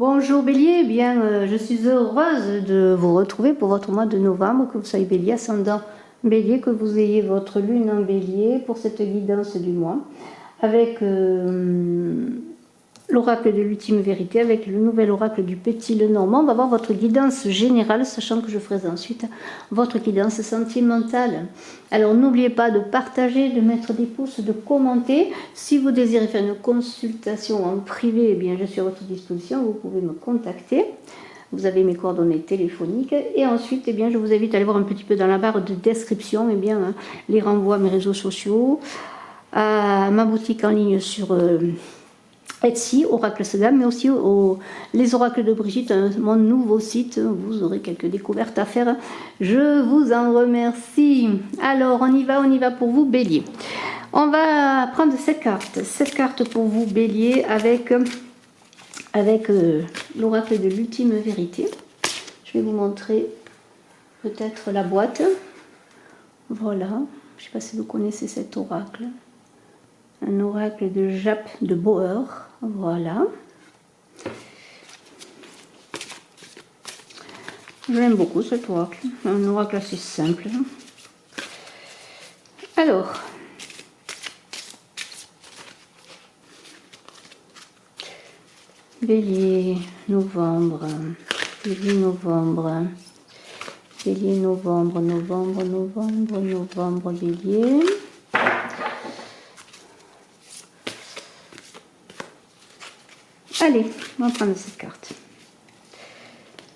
Bonjour Bélier, eh bien je suis heureuse de vous retrouver pour votre mois de novembre, que vous soyez Bélier, ascendant Bélier, que vous ayez votre lune en Bélier pour cette guidance du mois, avec l'oracle de l'ultime vérité, avec le nouvel oracle du petit Lenormand. On va voir votre guidance générale, sachant que je ferai ensuite votre guidance sentimentale. Alors n'oubliez pas de partager, de mettre des pouces, de commenter. Si vous désirez faire une consultation en privé, eh bien je suis à votre disposition, vous pouvez me contacter. Vous avez mes coordonnées téléphoniques. Et ensuite, eh bien, je vous invite à aller voir un petit peu dans la barre de description eh bien, les renvois à mes réseaux sociaux, à ma boutique en ligne sur Etsy, Oracle Sagam, mais aussi les oracles de Brigitte, mon nouveau site. Vous aurez quelques découvertes à faire. Je vous en remercie. Alors, on y va pour vous, Bélier. On va prendre cette carte pour vous, Bélier, avec l'oracle de l'ultime vérité. Je vais vous montrer peut-être la boîte. Voilà, je ne sais pas si vous connaissez cet oracle. Un oracle de Jaap de Bauer. Voilà. J'aime beaucoup cet oracle. Un oracle assez simple. Alors, Bélier, novembre. Bélier, novembre. Bélier, novembre, Bélier. Allez, on va prendre cette carte.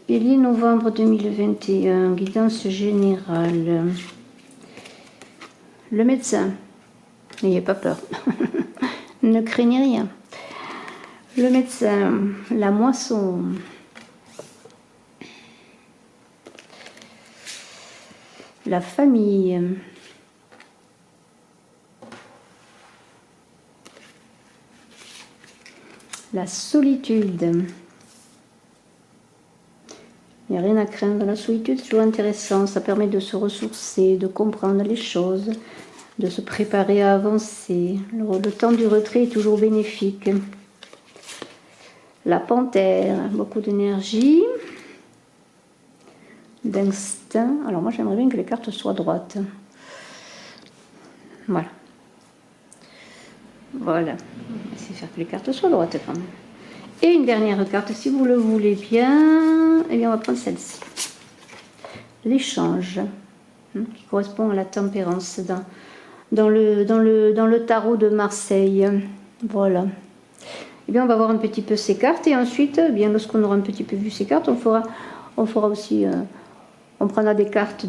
Bélier, novembre 2021, guidance générale. Le médecin, n'ayez pas peur, ne craignez rien. Le médecin, la moisson. La famille. La solitude. Il n'y a rien à craindre. La solitude, c'est toujours intéressant. Ça permet de se ressourcer, de comprendre les choses, de se préparer à avancer. Le temps du retrait est toujours bénéfique. La panthère, beaucoup d'énergie, d'instinct. Alors moi, j'aimerais bien que les cartes soient droites. Voilà. Voilà. On va essayer de faire que les cartes soient droites quand même. Et une dernière carte, si vous le voulez bien, eh bien on va prendre celle-ci. L'échange, qui correspond à la tempérance dans le tarot de Marseille. Voilà. Eh bien on va voir un petit peu ces cartes et ensuite, eh bien lorsqu'on aura un petit peu vu ces cartes, on fera aussi, on prendra des cartes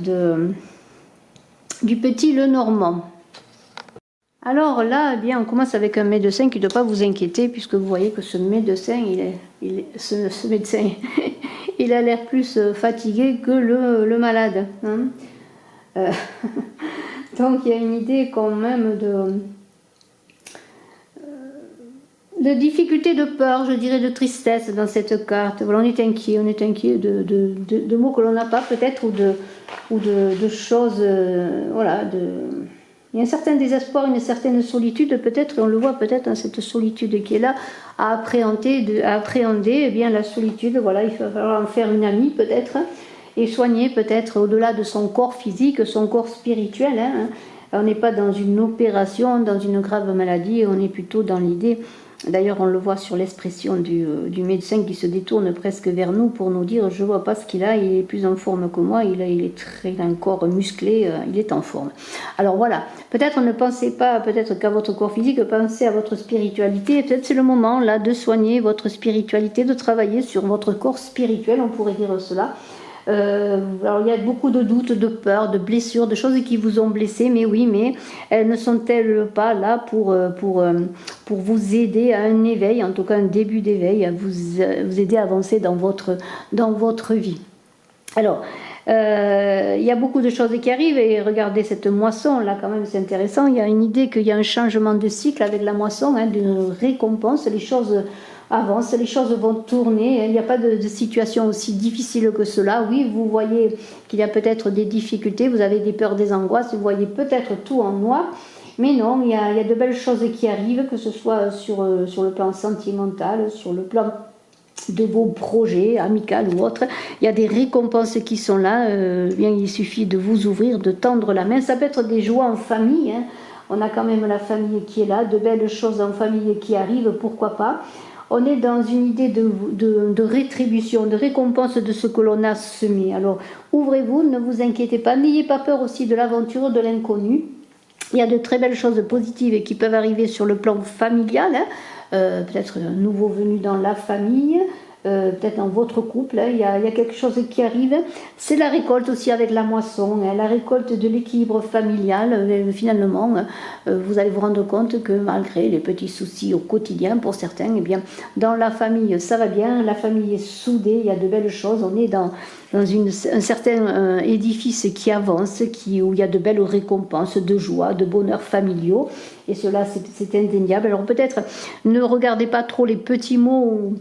du petit Lenormand. Alors là, eh bien, on commence avec un médecin qui ne doit pas vous inquiéter, puisque vous voyez que ce médecin, ce médecin, il a l'air plus fatigué que le malade. Hein. Donc il y a une idée quand même de difficulté, de peur, je dirais, de tristesse dans cette carte. Voilà, on est inquiet de mots que l'on n'a pas peut-être, ou de choses, voilà, il y a un certain désespoir, une certaine solitude, peut-être, et on le voit peut-être dans cette solitude qui est là, à appréhender eh bien, la solitude. Voilà, il va falloir en faire une amie, peut-être, et soigner, peut-être, au-delà de son corps physique, son corps spirituel. Hein. On n'est pas dans une opération, dans une grave maladie, on est plutôt dans l'idée. D'ailleurs, on le voit sur l'expression du médecin qui se détourne presque vers nous pour nous dire « je ne vois pas ce qu'il a, il est plus en forme que moi, il a un corps musclé, il est en forme ». Alors voilà, peut-être ne pensez pas peut-être qu'à votre corps physique, pensez à votre spiritualité. Peut-être c'est le moment là de soigner votre spiritualité, de travailler sur votre corps spirituel, on pourrait dire cela. Alors il y a beaucoup de doutes, de peurs, de blessures, de choses qui vous ont blessé, mais oui, mais elles ne sont-elles pas là pour vous aider à un éveil, en tout cas un début d'éveil, à vous aider à avancer dans votre vie. Alors, il y a beaucoup de choses qui arrivent, et regardez cette moisson, là quand même c'est intéressant, il y a une idée qu'il y a un changement de cycle avec la moisson, hein, d'une récompense, les choses avance, les choses vont tourner, il n'y a pas de situation aussi difficile que cela. Oui, vous voyez qu'il y a peut-être des difficultés, vous avez des peurs, des angoisses, vous voyez peut-être tout en noir, mais non, il y a de belles choses qui arrivent, que ce soit sur le plan sentimental, sur le plan de vos projets, amicaux ou autres. Il y a des récompenses qui sont là. Bien, il suffit de vous ouvrir, de tendre la main. Ça peut être des joies en famille. Hein. On a quand même la famille qui est là, de belles choses en famille qui arrivent, pourquoi pas. On est dans une idée de rétribution, de récompense de ce que l'on a semé. Alors, ouvrez-vous, ne vous inquiétez pas. N'ayez pas peur aussi de l'aventure, de l'inconnu. Il y a de très belles choses positives qui peuvent arriver sur le plan familial. Hein. Peut-être un nouveau venu dans la famille, peut-être dans votre couple, hein, il y a quelque chose qui arrive. C'est la récolte aussi avec la moisson, hein, la récolte de l'équilibre familial. Finalement, vous allez vous rendre compte que malgré les petits soucis au quotidien pour certains, eh bien, dans la famille ça va bien, la famille est soudée, il y a de belles choses, on est dans un certain édifice qui avance, où il y a de belles récompenses, de joie, de bonheur familiaux, et cela c'est indéniable. Alors peut-être ne regardez pas trop les petits mots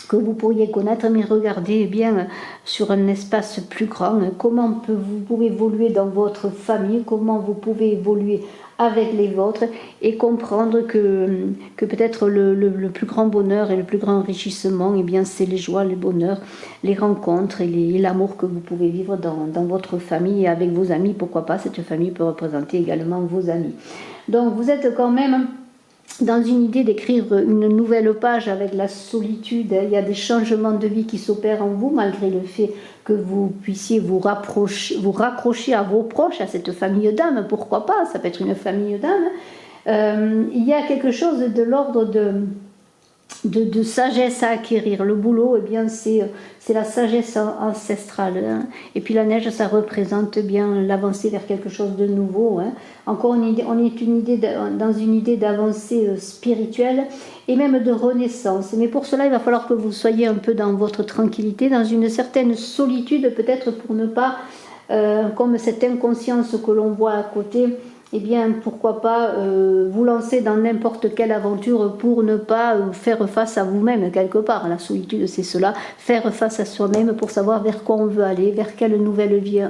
que vous pourriez connaître, mais regardez bien sur un espace plus grand, comment vous pouvez évoluer dans votre famille, comment vous pouvez évoluer avec les vôtres, et comprendre que peut-être le plus grand bonheur et le plus grand enrichissement, eh bien, c'est les joies, les bonheurs, les rencontres et l'amour que vous pouvez vivre dans votre famille et avec vos amis. Pourquoi pas, cette famille peut représenter également vos amis. Donc vous êtes quand même dans une idée d'écrire une nouvelle page avec la solitude. Il y a des changements de vie qui s'opèrent en vous, malgré le fait que vous puissiez vous raccrocher à vos proches, à cette famille d'âmes. Pourquoi pas, ça peut être une famille d'âmes. Il y a quelque chose de l'ordre de sagesse à acquérir. Le boulot, eh bien, c'est la sagesse ancestrale. Hein. Et puis la neige, ça représente bien l'avancée vers quelque chose de nouveau. Hein. Encore on est dans une idée d'avancée spirituelle et même de renaissance. Mais pour cela, il va falloir que vous soyez un peu dans votre tranquillité, dans une certaine solitude, peut-être pour ne pas, comme cette inconscience que l'on voit à côté, eh bien, pourquoi pas vous lancer dans n'importe quelle aventure pour ne pas faire face à vous-même quelque part. La solitude, c'est cela, faire face à soi-même pour savoir vers quoi on veut aller, vers quelle nouvelle vie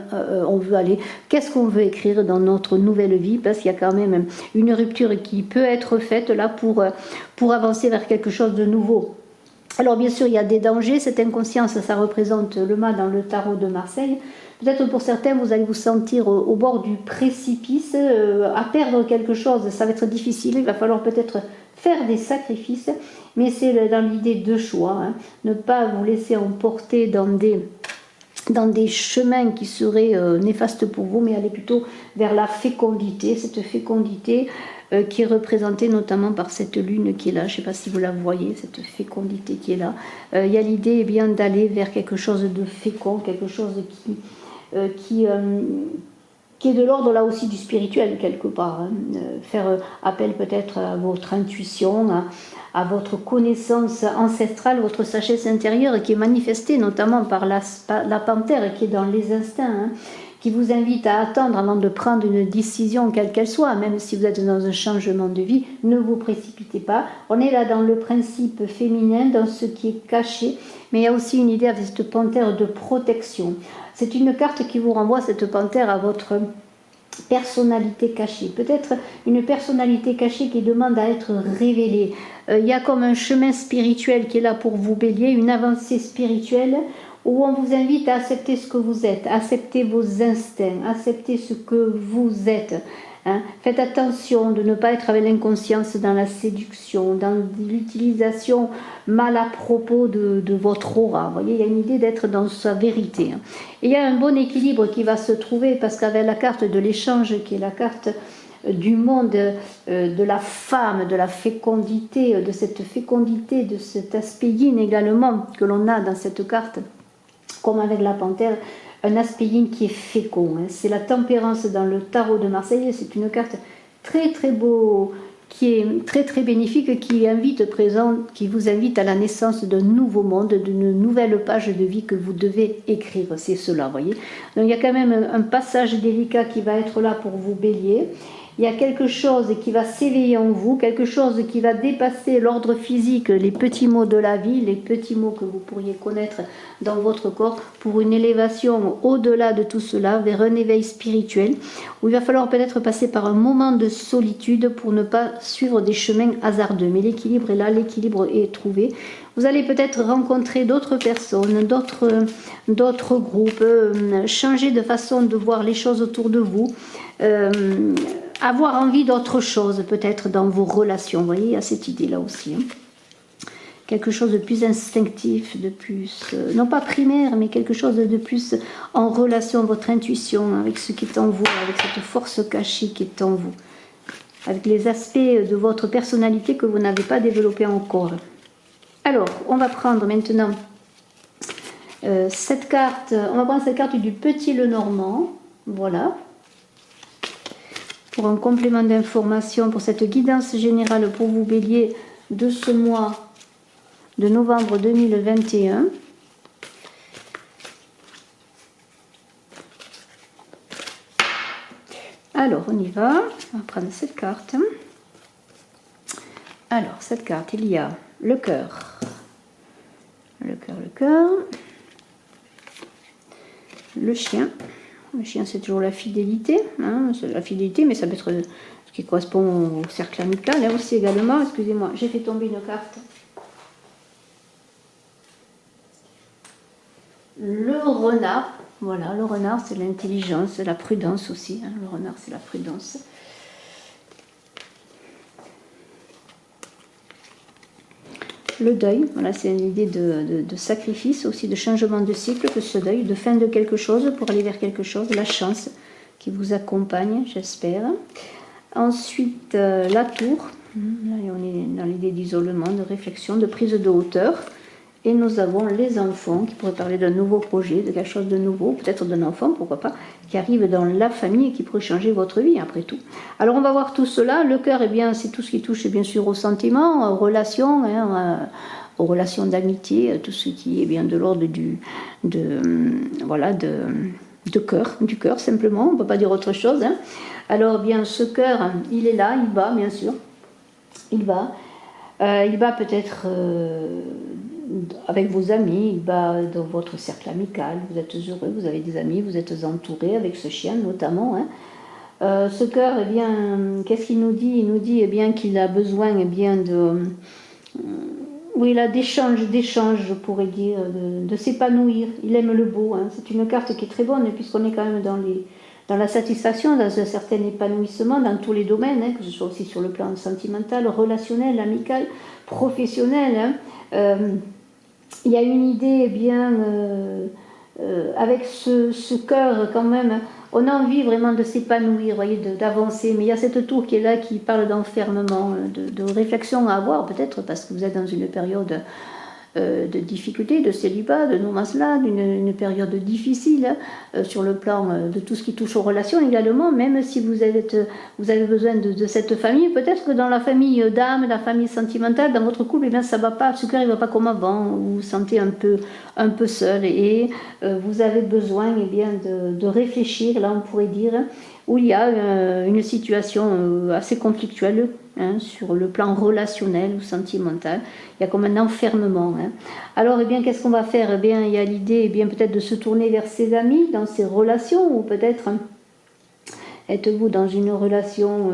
on veut aller, qu'est-ce qu'on veut écrire dans notre nouvelle vie, parce qu'il y a quand même une rupture qui peut être faite là pour avancer vers quelque chose de nouveau. Alors bien sûr, il y a des dangers, cette inconscience, ça représente le mât dans le tarot de Marseille. Peut-être pour certains, vous allez vous sentir au bord du précipice, à perdre quelque chose, ça va être difficile, il va falloir peut-être faire des sacrifices, mais c'est dans l'idée de choix, hein. Ne pas vous laisser emporter dans des chemins qui seraient néfastes pour vous, mais aller plutôt vers la fécondité, cette fécondité qui est représentée notamment par cette lune qui est là. Je ne sais pas si vous la voyez, cette fécondité qui est là. Il y a l'idée eh bien d'aller vers quelque chose de fécond, quelque chose qui est de l'ordre là aussi du spirituel quelque part. Hein. Faire appel peut-être à votre intuition, à votre connaissance ancestrale, votre sagesse intérieure qui est manifestée notamment par la panthère qui est dans les instincts, hein, qui vous invite à attendre avant de prendre une décision quelle qu'elle soit, même si vous êtes dans un changement de vie, ne vous précipitez pas. On est là dans le principe féminin, dans ce qui est caché, mais il y a aussi une idée avec cette panthère de protection. C'est une carte qui vous renvoie, cette panthère, à votre personnalité cachée. Peut-être une personnalité cachée qui demande à être révélée. Il y a comme un chemin spirituel qui est là pour vous, Bélier, une avancée spirituelle où on vous invite à accepter ce que vous êtes, accepter vos instincts, accepter ce que vous êtes. Hein. Faites attention de ne pas être avec l'inconscience dans la séduction, dans l'utilisation mal à propos de votre aura. Vous voyez, il y a une idée d'être dans sa vérité. Hein. Et il y a un bon équilibre qui va se trouver parce qu'avec la carte de l'échange, qui est la carte du monde de la femme, de la fécondité, de cet aspect yin également que l'on a dans cette carte, comme avec la panthère, un aspect yin qui est fécond. Hein. C'est la tempérance dans le tarot de Marseille. C'est une carte très très beau, qui est très très bénéfique, qui vous invite à la naissance d'un nouveau monde, d'une nouvelle page de vie que vous devez écrire. C'est cela, vous voyez. Donc il y a quand même un passage délicat qui va être là pour vous, Bélier. il y a quelque chose qui va s'éveiller en vous, quelque chose qui va dépasser l'ordre physique, les petits mots de la vie, les petits mots que vous pourriez connaître dans votre corps, pour une élévation au-delà de tout cela, vers un éveil spirituel, où il va falloir peut-être passer par un moment de solitude pour ne pas suivre des chemins hasardeux. Mais l'équilibre est là, l'équilibre est trouvé. Vous allez peut-être rencontrer d'autres personnes, d'autres groupes, changer de façon de voir les choses autour de vous, avoir envie d'autre chose peut-être dans vos relations. Vous voyez, il y a cette idée-là aussi. Hein. Quelque chose de plus instinctif, de plus, non pas primaire, mais quelque chose de plus en relation, votre intuition, avec ce qui est en vous, avec cette force cachée qui est en vous, avec les aspects de votre personnalité que vous n'avez pas développés encore. Alors, on va prendre maintenant cette carte, on va prendre cette carte du Petit Lenormand, voilà, pour un complément d'information, pour cette guidance générale pour vous Bélier de ce mois de novembre 2021. Alors, on y va, on va prendre cette carte. Alors, cette carte, il y a le cœur. Le cœur. Le chien. Le chien, c'est toujours la fidélité. Hein, c'est la fidélité, mais ça peut être ce qui correspond au cercle amical. Là aussi également, excusez-moi, j'ai fait tomber une carte. Le renard. Voilà, le renard, c'est l'intelligence, la prudence aussi. Hein, le renard, c'est la prudence. Le deuil, voilà, c'est une idée de sacrifice, aussi de changement de cycle, que ce deuil, de fin de quelque chose pour aller vers quelque chose, la chance qui vous accompagne, j'espère. Ensuite, la tour, là on est dans l'idée d'isolement, de réflexion, de prise de hauteur. Et nous avons les enfants qui pourraient parler d'un nouveau projet, de quelque chose de nouveau, peut-être d'un enfant, pourquoi pas, qui arrive dans la famille et qui pourrait changer votre vie après tout. Alors on va voir tout cela. Le cœur, eh bien, c'est tout ce qui touche bien sûr aux sentiments, aux relations, aux relations d'amitié, tout ce qui est bien de l'ordre du cœur, du cœur simplement. On ne peut pas dire autre chose. Hein. Alors bien, ce cœur, il est là, il bat bien sûr, il bat peut-être avec vos amis, il bat dans votre cercle amical, vous êtes heureux, vous avez des amis, vous êtes entourés avec ce chien notamment. Hein. Ce cœur, eh bien, qu'est-ce qu'il nous dit? Il nous dit eh bien, qu'il a besoin eh bien, d'échange, je pourrais dire, de s'épanouir. Il aime le beau. Hein. C'est une carte qui est très bonne puisqu'on est quand même dans la satisfaction, dans un certain épanouissement dans tous les domaines, hein, que ce soit aussi sur le plan sentimental, relationnel, amical, professionnel. Hein. Il y a une idée, eh bien, avec ce cœur quand même, on a envie vraiment de s'épanouir, voyez, d'avancer, mais il y a cette tour qui est là, qui parle d'enfermement, de réflexion à avoir, peut-être parce que vous êtes dans une période de difficulté, de célibat, de nomasla, d'une période difficile sur le plan de tout ce qui touche aux relations également, même si vous avez besoin de cette famille, peut-être que dans la famille d'âme, la famille sentimentale, dans votre couple, eh bien, ça va pas, ce cœur ne va pas comme avant, vous vous sentez un peu seul et vous avez besoin eh bien, de réfléchir, là on pourrait dire, où il y a une situation assez conflictuelle. Hein, sur le plan relationnel ou sentimental, il y a comme un enfermement. Hein. Alors, eh bien, qu'est-ce qu'on va faire? Eh bien, il y a l'idée, eh bien, peut-être de se tourner vers ses amis dans ses relations, ou peut-être êtes-vous dans une relation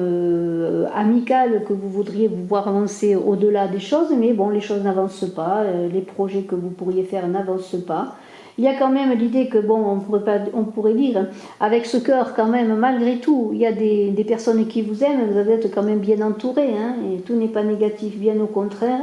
amicale que vous voudriez vous voir avancer au-delà des choses, mais bon, les choses n'avancent pas, les projets que vous pourriez faire n'avancent pas. Il y a quand même l'idée que, bon, on pourrait dire, avec ce cœur quand même, malgré tout, il y a des personnes qui vous aiment, vous êtes quand même bien entouré, hein, et tout n'est pas négatif, bien au contraire.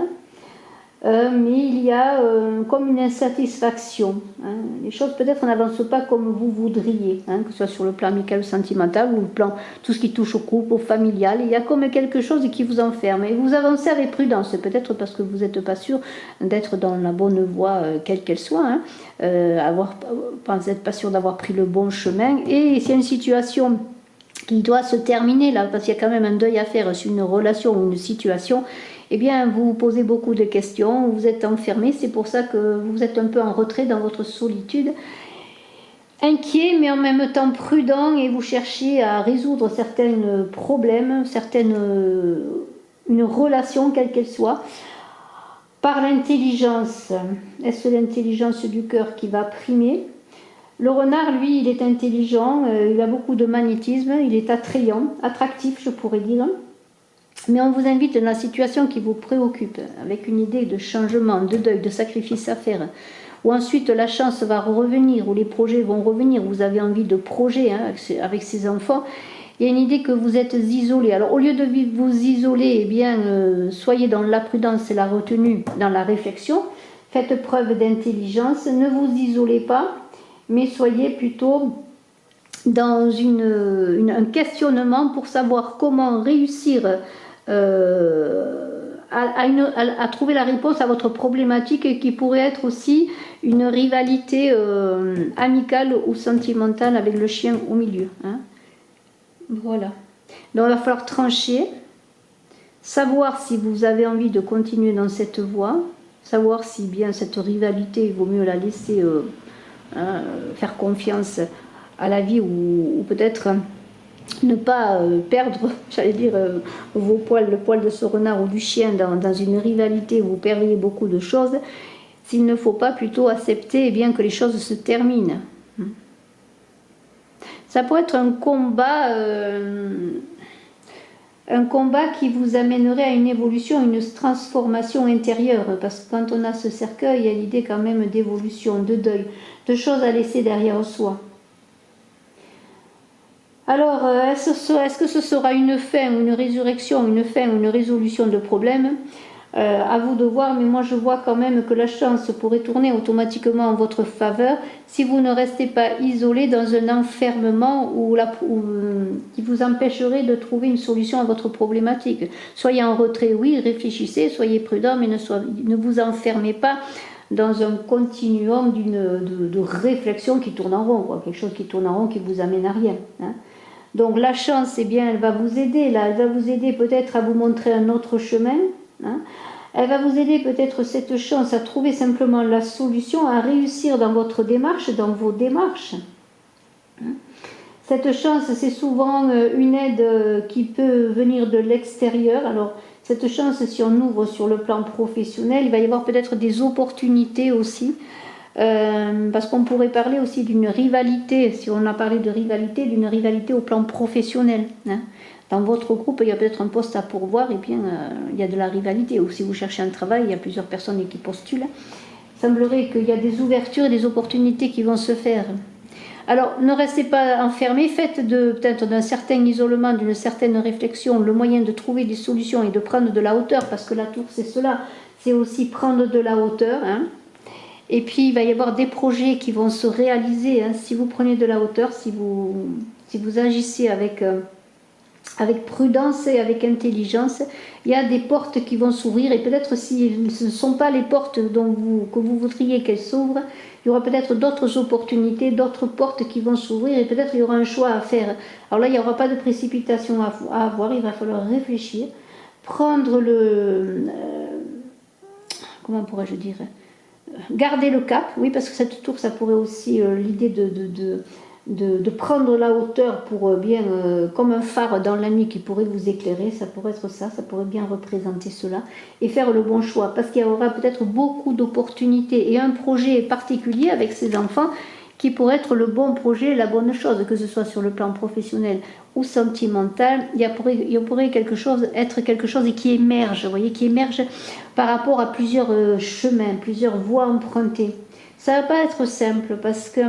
Mais il y a comme une insatisfaction. Hein. Les choses peut-être n'avancent pas comme vous voudriez, hein, que ce soit sur le plan amical ou sentimental, ou le plan, tout ce qui touche au couple, au familial. Il y a comme quelque chose qui vous enferme. Et vous avancez avec prudence, peut-être parce que vous n'êtes pas sûr d'être dans la bonne voie, quelle qu'elle soit. Hein. Vous n'êtes pas sûr d'avoir pris le bon chemin. Et c'est une situation qui doit se terminer là, parce qu'il y a quand même un deuil à faire sur une relation ou une situation. Eh bien, vous vous posez beaucoup de questions, vous êtes enfermé, c'est pour ça que vous êtes un peu en retrait dans votre solitude. inquiet mais en même temps prudent, et vous cherchez à résoudre certains problèmes, une relation quelle qu'elle soit, par l'intelligence. Est-ce l'intelligence du cœur qui va primer? Le renard, lui, il est intelligent, il a beaucoup de magnétisme, il est attrayant, attractif, je pourrais dire. Mais on vous invite dans la situation qui vous préoccupe, avec une idée de changement, de deuil, de sacrifice à faire, où ensuite la chance va revenir, où les projets vont revenir, vous avez envie de projets avec ces enfants. Il y a une idée que vous êtes isolé. Alors au lieu de vous isoler, eh bien, soyez dans la prudence et la retenue, dans la réflexion. Faites preuve d'intelligence, ne vous isolez pas, mais soyez plutôt dans un questionnement pour savoir comment réussir à trouver la réponse à votre problématique, qui pourrait être aussi une rivalité amicale ou sentimentale avec le chien au milieu. Hein. Voilà. Donc il va falloir trancher, savoir si vous avez envie de continuer dans cette voie, savoir si bien cette rivalité, il vaut mieux la laisser faire confiance à la vie, ou peut-être ne pas perdre, j'allais dire, le poil de ce renard ou du chien dans une rivalité où vous perdriez beaucoup de choses, s'il ne faut pas plutôt accepter bien que les choses se terminent. Ça peut être un combat qui vous amènerait à une évolution, une transformation intérieure, parce que quand on a ce cercueil, il y a l'idée quand même d'évolution, de deuil, de choses à laisser derrière soi. Alors, est-ce que ce sera une fin ou une résurrection, une fin ou une résolution de problème? À vous de voir, mais moi je vois quand même que la chance pourrait tourner automatiquement en votre faveur si vous ne restez pas isolé dans un enfermement qui vous empêcherait de trouver une solution à votre problématique. Soyez en retrait, oui, réfléchissez, soyez prudent, mais ne vous enfermez pas dans un continuum de réflexion qui tourne en rond, quoi, quelque chose qui tourne en rond qui vous amène à rien. Hein. Donc la chance, eh bien, elle va vous aider, là, elle va vous aider peut-être à vous montrer un autre chemin. Hein. Elle va vous aider peut-être, cette chance, à trouver simplement la solution, à réussir dans votre démarche, dans vos démarches. Hein. Cette chance, c'est souvent une aide qui peut venir de l'extérieur. Alors, cette chance, si on ouvre sur le plan professionnel, il va y avoir peut-être des opportunités aussi. Parce qu'on pourrait parler aussi d'une rivalité, si on a parlé de rivalité, d'une rivalité au plan professionnel. Hein. Dans votre groupe, il y a peut-être un poste à pourvoir, et bien il y a de la rivalité. Ou si vous cherchez un travail, il y a plusieurs personnes qui postulent. Il semblerait qu'il y a des ouvertures et des opportunités qui vont se faire. Alors, ne restez pas enfermés, faites peut-être d'un certain isolement, d'une certaine réflexion, le moyen de trouver des solutions et de prendre de la hauteur, parce que la tour, c'est cela, c'est aussi prendre de la hauteur. Hein. Et puis, il va y avoir des projets qui vont se réaliser, hein, si vous prenez de la hauteur, si vous agissez avec prudence et avec intelligence. Il y a des portes qui vont s'ouvrir, et peut-être si ce ne sont pas les portes que vous voudriez qu'elles s'ouvrent, il y aura peut-être d'autres opportunités, d'autres portes qui vont s'ouvrir, et peut-être il y aura un choix à faire. Alors là, il n'y aura pas de précipitation à avoir, il va falloir réfléchir, prendre comment pourrais-je dire, garder le cap, oui, parce que cette tour, ça pourrait aussi l'idée de prendre la hauteur pour comme un phare dans la nuit qui pourrait vous éclairer, ça pourrait être ça pourrait bien représenter cela, et faire le bon choix, parce qu'il y aura peut-être beaucoup d'opportunités, et un projet particulier avec ces enfants qui pourrait être le bon projet, la bonne chose, que ce soit sur le plan professionnel ou sentimental. Il pourrait être quelque chose qui émerge, vous voyez, qui émerge par rapport à plusieurs chemins, plusieurs voies empruntées. Ça ne va pas être simple, parce que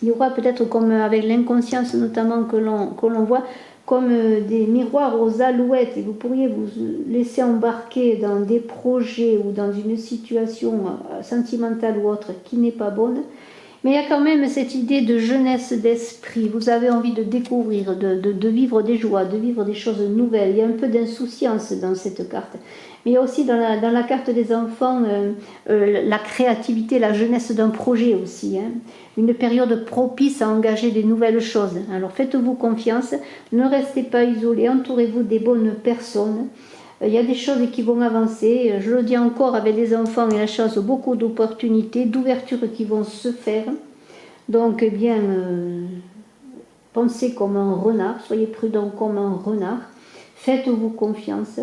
il y aura peut-être, comme avec l'inconscience notamment que l'on voit, comme des miroirs aux alouettes, et vous pourriez vous laisser embarquer dans des projets ou dans une situation sentimentale ou autre qui n'est pas bonne. Mais il y a quand même cette idée de jeunesse d'esprit. Vous avez envie de découvrir, de vivre des joies, de vivre des choses nouvelles. Il y a un peu d'insouciance dans cette carte. Mais il y a aussi dans la carte des enfants la créativité, la jeunesse d'un projet aussi. Hein. Une période propice à engager des nouvelles choses. Alors faites-vous confiance, ne restez pas isolés, entourez-vous des bonnes personnes. Il y a des choses qui vont avancer. Je le dis encore, avec les enfants et la chance, beaucoup d'opportunités, d'ouvertures qui vont se faire. Donc, eh bien, pensez comme un renard, soyez prudent comme un renard, faites-vous confiance.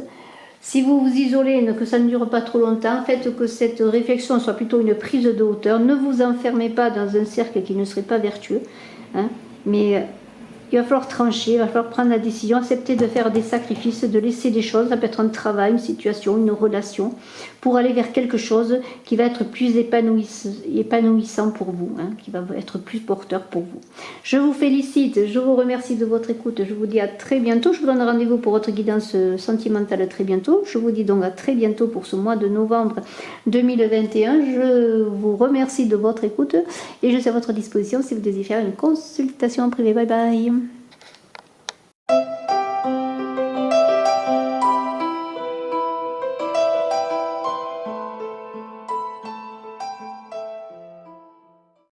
Si vous vous isolez, que ça ne dure pas trop longtemps, faites que cette réflexion soit plutôt une prise de hauteur. Ne vous enfermez pas dans un cercle qui ne serait pas vertueux, hein, mais il va falloir trancher, il va falloir prendre la décision, accepter de faire des sacrifices, de laisser des choses, ça peut être un travail, une situation, une relation, pour aller vers quelque chose qui va être plus épanouissant pour vous, hein, qui va être plus porteur pour vous. Je vous félicite, je vous remercie de votre écoute, je vous dis à très bientôt, je vous donne rendez-vous pour votre guidance sentimentale très bientôt, je vous dis donc à très bientôt pour ce mois de novembre 2021, je vous remercie de votre écoute et je suis à votre disposition si vous désirez faire une consultation en privé. Bye bye.